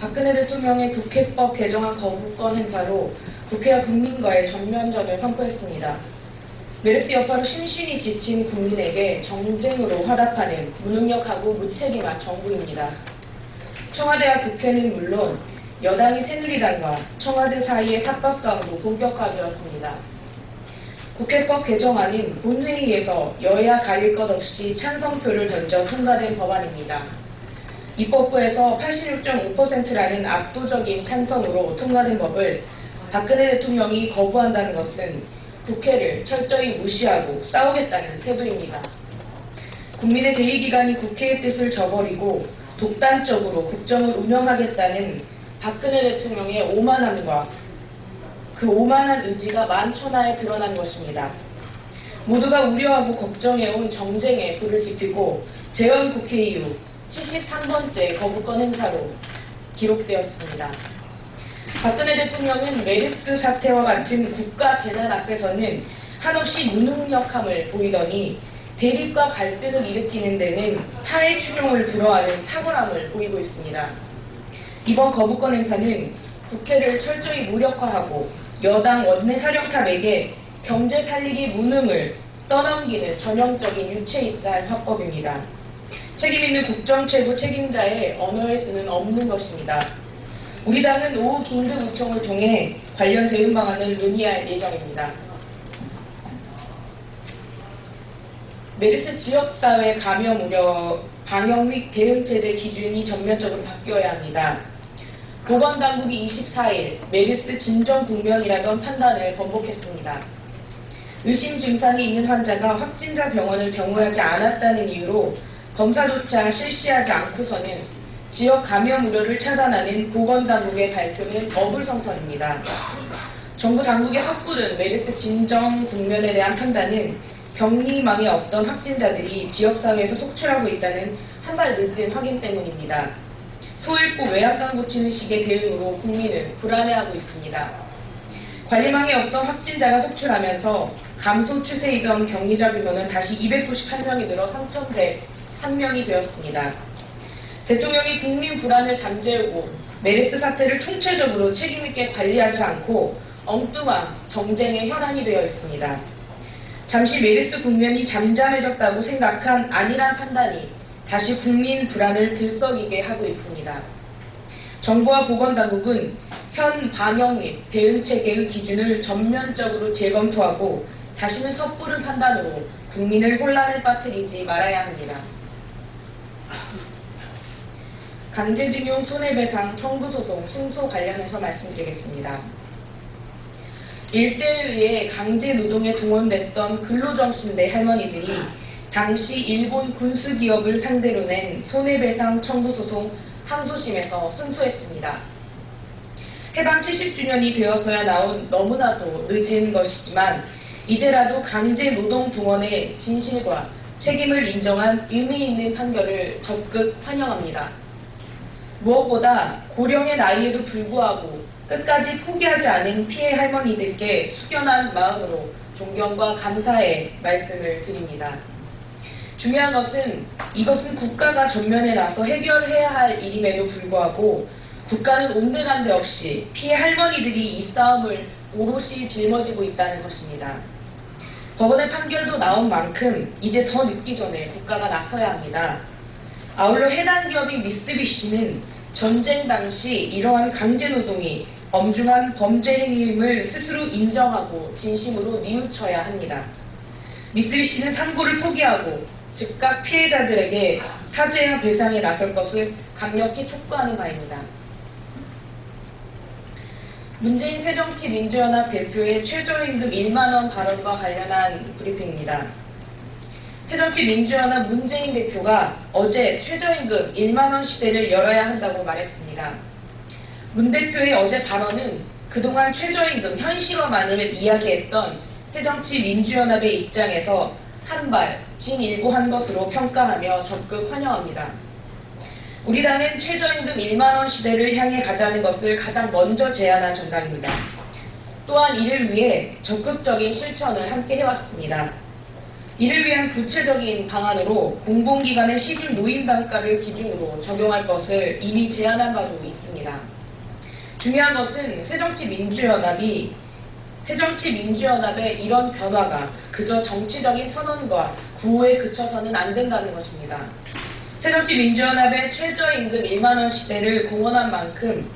박근혜 대통령의 국회법 개정안 거부권 행사로 국회와 국민과의 정면전을 선포했습니다. 메르스 여파로 심신이 지친 국민에게 정쟁으로 화답하는 무능력하고 무책임한 정부입니다. 청와대와 국회는 물론 여당인 새누리당과 청와대 사이의 삽박 싸움도 본격화되었습니다. 국회법 개정안은 본회의에서 여야 가릴 것 없이 찬성표를 던져 통과된 법안입니다. 입법부에서 86.5%라는 압도적인 찬성으로 통과된 법을 박근혜 대통령이 거부한다는 것은 국회를 철저히 무시하고 싸우겠다는 태도입니다. 국민의 대의기관이 국회의 뜻을 저버리고 독단적으로 국정을 운영하겠다는 박근혜 대통령의 오만함과 그 오만한 의지가 만천하에 드러난 것입니다. 모두가 우려하고 걱정해온 정쟁에 불을 지피고 재헌국회 이후 73번째 거부권 행사로 기록되었습니다. 박근혜 대통령은 메르스 사태와 같은 국가 재난 앞에서는 한없이 무능력함을 보이더니 대립과 갈등을 일으키는 데는 타의 추종을 불허하는 탁월함을 보이고 있습니다. 이번 거부권 행사는 국회를 철저히 무력화하고 여당 원내사령탑에게 경제 살리기 무능을 떠넘기는 전형적인 유체이탈 화법입니다. 책임있는 국정최고 책임자의 언어의 수는 없는 것입니다. 우리 당은 오후 긴급의총을 통해 관련 대응 방안을 논의할 예정입니다. 메르스 지역사회 감염 우려 방역 및 대응체제 기준이 전면적으로 바뀌어야 합니다. 보건당국이 24일 메르스 진정 국면이라던 판단을 번복했습니다. 의심 증상이 있는 환자가 확진자 병원을 병무하지 않았다는 이유로 검사조차 실시하지 않고서는 지역 감염 우려를 차단하는 보건당국의 발표는 어불성설입니다. 정부 당국의 섣부른 메르스 진정 국면에 대한 판단은 격리망에 없던 확진자들이 지역사회에서 속출하고 있다는 한 발 늦은 확인 때문입니다. 소 잃고 외양간 고치는 식의 대응으로 국민은 불안해하고 있습니다. 관리망에 없던 확진자가 속출하면서 감소 추세이던 격리자 규모는 다시 298명이 늘어 3,103명이 되었습니다. 대통령이 국민 불안을 잠재우고 메르스 사태를 총체적으로 책임있게 관리하지 않고 엉뚱한 정쟁의 혈안이 되어 있습니다. 잠시 메르스 국면이 잠잠해졌다고 생각한 아니란 판단이 다시 국민 불안을 들썩이게 하고 있습니다. 정부와 보건당국은 현 방역 및 대응체계의 기준을 전면적으로 재검토하고 다시는 섣부른 판단으로 국민을 혼란에 빠뜨리지 말아야 합니다. 강제징용 손해배상 청구소송 승소 관련해서 말씀드리겠습니다. 일제에 의해 강제노동에 동원됐던 근로정신대 할머니들이 당시 일본 군수기업을 상대로 낸 손해배상 청구소송 항소심에서 승소했습니다. 해방 70주년이 되어서야 나온 너무나도 늦은 것이지만 이제라도 강제노동 동원의 진실과 책임을 인정한 의미 있는 판결을 적극 환영합니다. 무엇보다 고령의 나이에도 불구하고 끝까지 포기하지 않은 피해 할머니들께 숙연한 마음으로 존경과 감사의 말씀을 드립니다. 중요한 것은 이것은 국가가 전면에 나서 해결해야 할 일임에도 불구하고 국가는 온데간데 없이 피해 할머니들이 이 싸움을 오롯이 짊어지고 있다는 것입니다. 법원의 판결도 나온 만큼 이제 더 늦기 전에 국가가 나서야 합니다. 아울러 해당 기업인 미쓰비시는 전쟁 당시 이러한 강제노동이 엄중한 범죄 행위임을 스스로 인정하고 진심으로 뉘우쳐야 합니다. 미쓰비시는 상고를 포기하고 즉각 피해자들에게 사죄와 배상에 나설 것을 강력히 촉구하는 바입니다. 문재인 새정치민주연합 대표의 최저임금 1만원 발언과 관련한 브리핑입니다. 새정치민주연합 문재인 대표가 어제 최저임금 1만원 시대를 열어야 한다고 말했습니다. 문 대표의 어제 발언은 그동안 최저임금 현실화만을 이야기했던 새정치민주연합의 입장에서 한 발 진일보한 것으로 평가하며 적극 환영합니다. 우리 당은 최저임금 1만원 시대를 향해 가자는 것을 가장 먼저 제안한 정당입니다. 또한 이를 위해 적극적인 실천을 함께 해왔습니다. 이를 위한 구체적인 방안으로 공공기관의 시중 노임단가를 기준으로 적용할 것을 이미 제안한 바도 있습니다. 중요한 것은 새정치민주연합의 이런 변화가 그저 정치적인 선언과 구호에 그쳐서는 안 된다는 것입니다. 새정치민주연합의 최저임금 1만원 시대를 공언한 만큼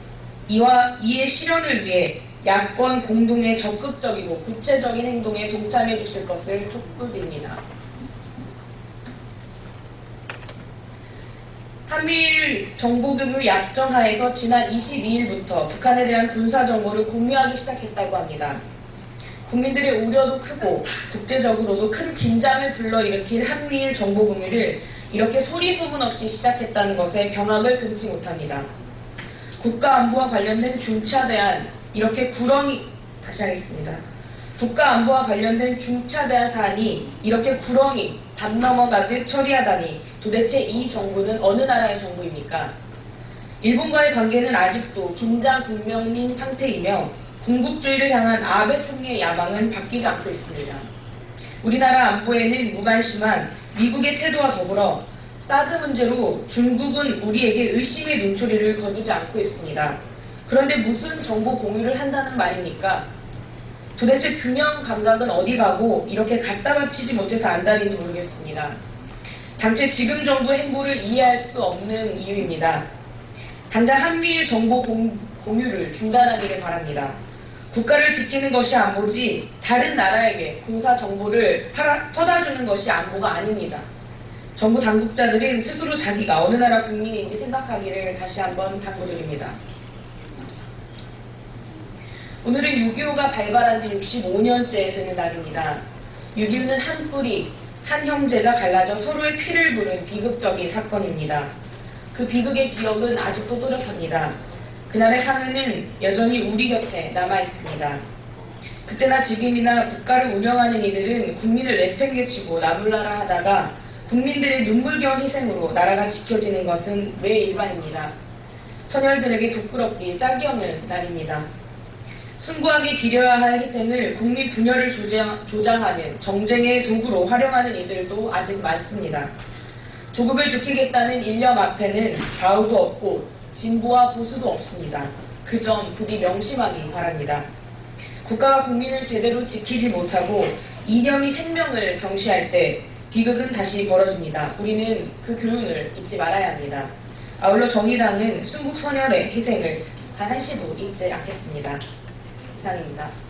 이의 실현을 위해 야권 공동의 적극적이고 구체적인 행동에 동참해 주실 것을 촉구드립니다. 한미일 정보교류 약정 하에서 지난 22일부터 북한에 대한 군사정보를 공유하기 시작했다고 합니다. 국민들의 우려도 크고 국제적으로도 큰 긴장을 불러일으킬 한미일 정보공유를 이렇게 소리소문 없이 시작했다는 것에 경악을 금치 못합니다. 국가안보와 관련된 중차대한 국가안보와 관련된 중차대한 사안이 이렇게 구렁이 담 넘어가듯 처리하다니 도대체 이 정부는 어느 나라의 정부입니까? 일본과의 관계는 아직도 긴장 국면인 상태이며 군국주의를 향한 아베 총리의 야망은 바뀌지 않고 있습니다. 우리나라 안보에는 무관심한 미국의 태도와 더불어 사드 문제로 중국은 우리에게 의심의 눈초리를 거두지 않고 있습니다. 그런데 무슨 정보 공유를 한다는 말입니까? 도대체 균형 감각은 어디 가고 이렇게 갖다 바치지 못해서 안달인지 모르겠습니다. 당최 지금 정부의 행보를 이해할 수 없는 이유입니다. 당장 한미일 정보 공유를 중단하기를 바랍니다. 국가를 지키는 것이 안보지 다른 나라에게 군사 정보를 퍼다주는 것이 안보가 아닙니다. 정부 당국자들은 스스로 자기가 어느 나라 국민인지 생각하기를 다시 한번 당부드립니다. 오늘은 6.25가 발발한 지 65년째 되는 날입니다. 6.25는 한 뿌리, 한 형제가 갈라져 서로의 피를 부른 비극적인 사건입니다. 그 비극의 기억은 아직도 또렷합니다. 그날의 상흔은 여전히 우리 곁에 남아있습니다. 그때나 지금이나 국가를 운영하는 이들은 국민을 내팽개치고 나몰라라 하다가 국민들의 눈물겨운 희생으로 나라가 지켜지는 것은 매 일반입니다. 선열들에게 부끄럽기 짝이 없는 날입니다. 숭고하게 기려야 할 희생을 국민 분열을 조장하는 정쟁의 도구로 활용하는 이들도 아직 많습니다. 조국을 지키겠다는 일념 앞에는 좌우도 없고 진보와 보수도 없습니다. 그 점 부디 명심하기 바랍니다. 국가가 국민을 제대로 지키지 못하고 이념이 생명을 경시할 때 비극은 다시 벌어집니다. 우리는 그 교훈을 잊지 말아야 합니다. 아울러 정의당은 순국 선열의 희생을 단 한시도 잊지 않겠습니다. 이상입니다.